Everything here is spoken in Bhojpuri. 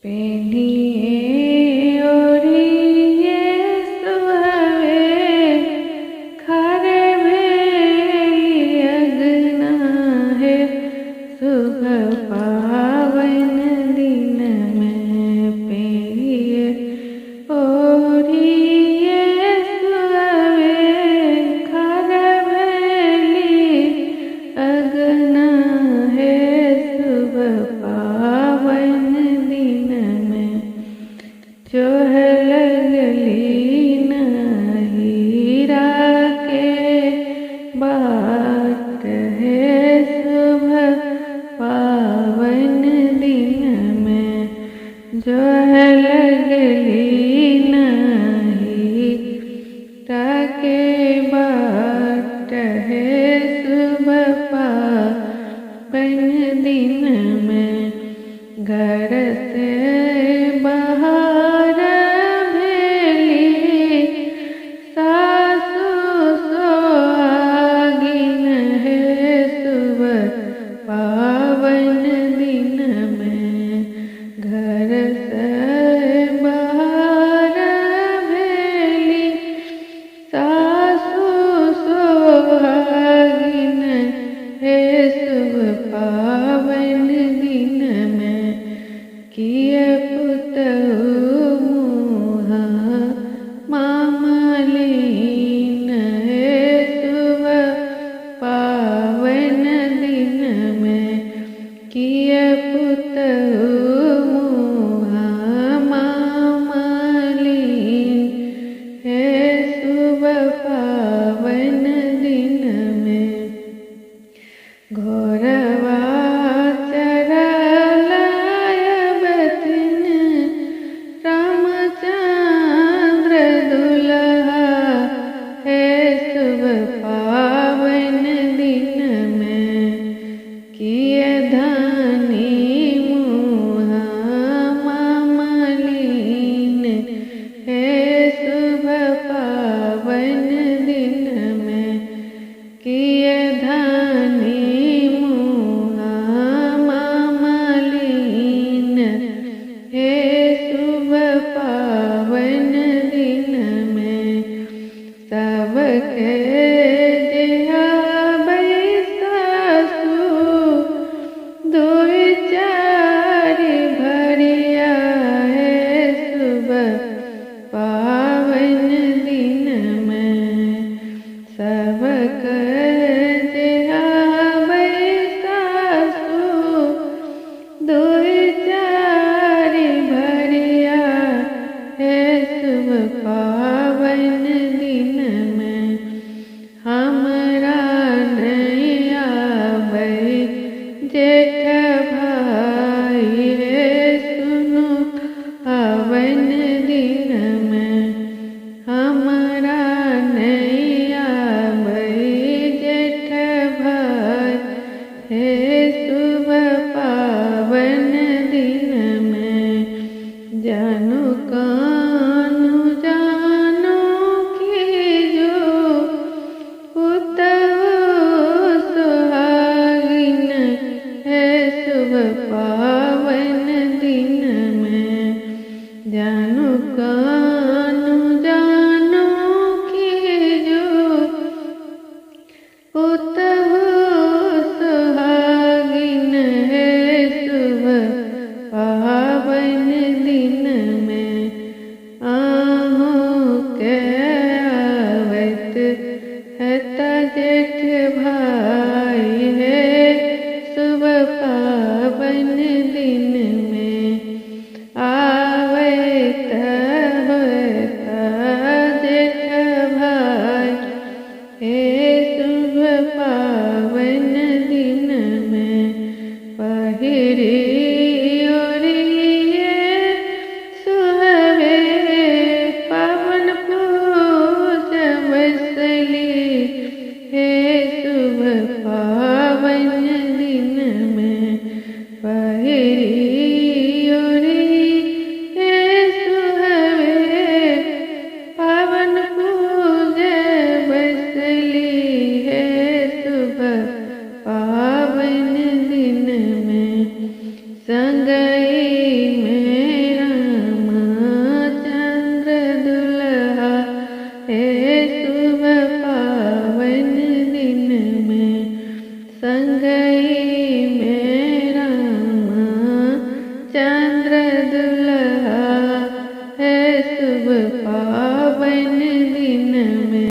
पेनिए ओरिए सुहावे खारे भेली अगना है सुबह पावन दिन में पेनिए ओरिए सुहावे खारे भेली अगना है सुबह पावन दिन में जो है लगली न हीरा के बाट है सुबह पावन दिन में जो है लगली न हीरा के बाट है सुबह पावन दिन में घर से बाहर भेली सासु सोहागिन है सुबह पावन दिन में घर से बाहर भेली सासु सोहागिन है सुबह पावन दिन में किए पुतहु मुहा मामलीन है सुबह पावन दिन में किए पुतहु मुहा मामलीन है सुबह पावन दिन में घोरवा चरलाय संगहि